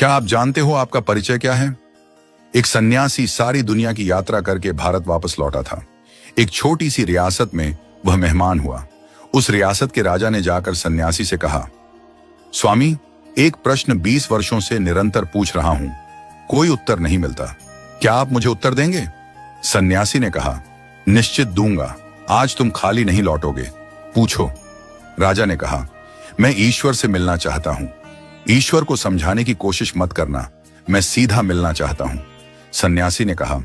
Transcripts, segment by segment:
क्या आप जानते हो आपका परिचय क्या है? एक सन्यासी सारी दुनिया की यात्रा करके भारत वापस लौटा था। एक छोटी सी रियासत में वह मेहमान हुआ। उस रियासत के राजा ने जाकर सन्यासी से कहा, स्वामी, एक प्रश्न 20 वर्षों से निरंतर पूछ रहा हूं, कोई उत्तर नहीं मिलता। क्या आप मुझे उत्तर देंगे? सन्यासी ने कहा, निश्चित दूंगा। आज तुम खाली नहीं लौटोगे, पूछो। राजा ने कहा, मैं ईश्वर से मिलना चाहता हूं। ईश्वर को समझाने की कोशिश मत करना, मैं सीधा मिलना चाहता हूं। सन्यासी ने कहा,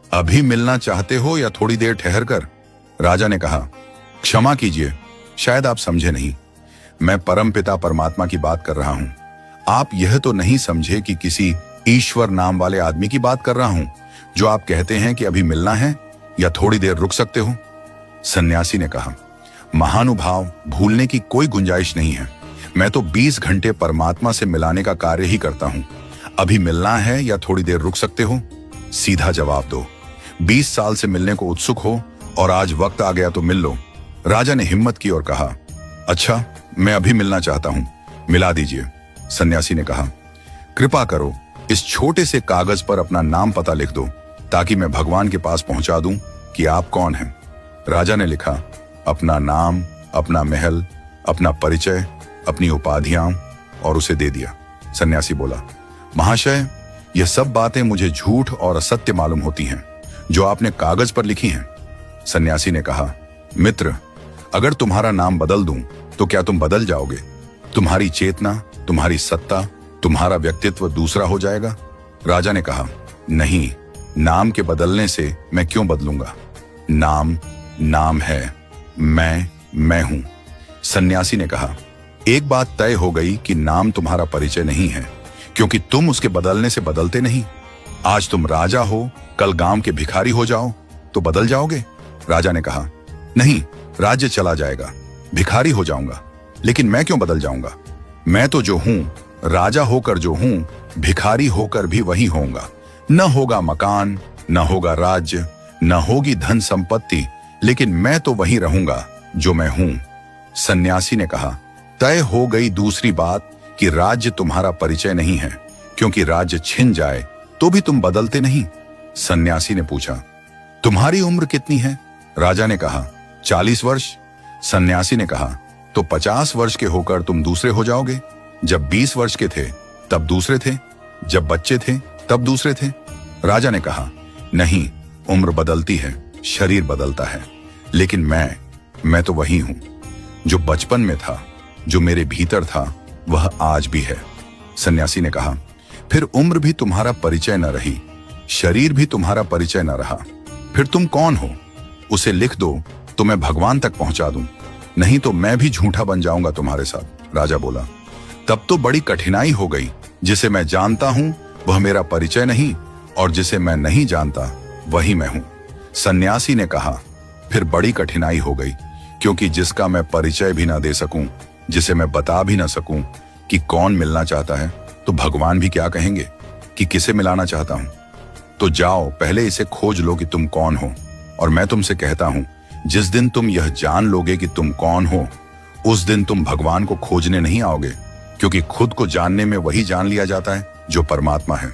अभी मिलना चाहते हो या थोड़ी देर ठहर कर? राजा ने कहा, क्षमा कीजिए, शायद आप समझे नहीं। मैं परमपिता परमात्मा की बात कर रहा हूं। आप यह तो नहीं समझे कि किसी ईश्वर नाम वाले आदमी की बात कर रहा हूं, जो आप कहते हैं कि अभी मिलना है या थोड़ी देर रुक सकते हो? सन्यासी ने कहा, महानुभाव, भूलने की कोई गुंजाइश नहीं है। मैं तो 20 घंटे परमात्मा से मिलाने का कार्य ही करता हूं। अभी मिलना है या थोड़ी देर रुक सकते हो? सीधा जवाब दो। 20 साल से मिलने को उत्सुक हो और आज वक्त आ गया तो मिल लो। राजा ने हिम्मत की और कहा, अच्छा, मैं अभी मिलना चाहता हूं, मिला दीजिए। सन्यासी ने कहा, कृपा करो, इस छोटे से कागज पर अपना नाम पता लिख दो, ताकि मैं भगवान के पास पहुंचा दूं कि आप कौन हैं। राजा ने लिखा, अपना नाम, अपना महल, अपना परिचय, अपनी उपाधियां, और उसे दे दिया। सन्यासी बोला, महाशय, यह सब बातें मुझे झूठ और असत्य मालूम होती हैं, जो आपने कागज पर लिखी हैं। सन्यासी ने कहा, मित्र, अगर तुम्हारा नाम बदल दूं तो क्या तुम बदल जाओगे? तुम्हारी चेतना, तुम्हारी सत्ता, तुम्हारा व्यक्तित्व दूसरा हो जाएगा? राजा ने कहा, नहीं, नाम के बदलने से मैं क्यों बदलूंगा? नाम नाम है, मैं हूं। सन्यासी ने कहा, एक बात तय हो गई कि नाम तुम्हारा परिचय नहीं है, क्योंकि तुम उसके बदलने से बदलते नहीं। आज तुम राजा हो, कल गांव के भिखारी हो जाओ तो बदल जाओगे? राजा ने कहा, नहीं, राज्य चला जाएगा, भिखारी हो जाऊंगा, लेकिन मैं क्यों बदल जाऊंगा? मैं तो जो हूं, राजा होकर जो हूं, भिखारी होकर भी वही होऊंगा। न होगा मकान, न होगा राज्य, न होगी धन संपत्ति, लेकिन मैं तो वही रहूंगा जो मैं हूं। सन्यासी ने कहा, तय हो गई दूसरी बात कि राज्य तुम्हारा परिचय नहीं है, क्योंकि राज्य छिन जाए तो भी तुम बदलते नहीं। सन्यासी ने पूछा, तुम्हारी उम्र कितनी है? राजा ने कहा, 40 वर्ष। सन्यासी ने कहा, तो 50 वर्ष के होकर तुम दूसरे हो जाओगे। जब 20 वर्ष के थे तब दूसरे थे, जब बच्चे थे तब दूसरे थे। राजा ने कहा, नहीं, उम्र बदलती है, शरीर बदलता है, लेकिन मैं तो वही हूं जो बचपन में था, जो मेरे भीतर था, वह आज भी है। सन्यासी ने कहा, फिर उम्र भी तुम्हारा परिचय न रही, शरीर भी तुम्हारा परिचय न रहा, फिर तुम कौन हो? उसे लिख दो तो मैं भगवान तक पहुंचा दूं, नहीं तो मैं भी झूठा बन जाऊंगा तुम्हारे साथ। राजा बोला, तब तो बड़ी कठिनाई हो गई। जिसे मैं जानता हूं वह मेरा परिचय नहीं, और जिसे मैं नहीं जानता वही मैं हूं। सन्यासी ने कहा, फिर बड़ी कठिनाई हो गई, क्योंकि जिसका मैं परिचय भी ना दे सकूं, जिसे मैं बता भी ना सकूं कि कौन मिलना चाहता है, तो भगवान भी क्या कहेंगे कि किसे मिलाना चाहता हूं? तो जाओ, पहले इसे खोज लो कि तुम कौन हो। और मैं तुमसे कहता हूं, जिस दिन तुम यह जान लोगे कि तुम कौन हो, उस दिन तुम भगवान को खोजने नहीं आओगे, क्योंकि खुद को जानने में वही जान लिया जाता है जो परमात्मा है।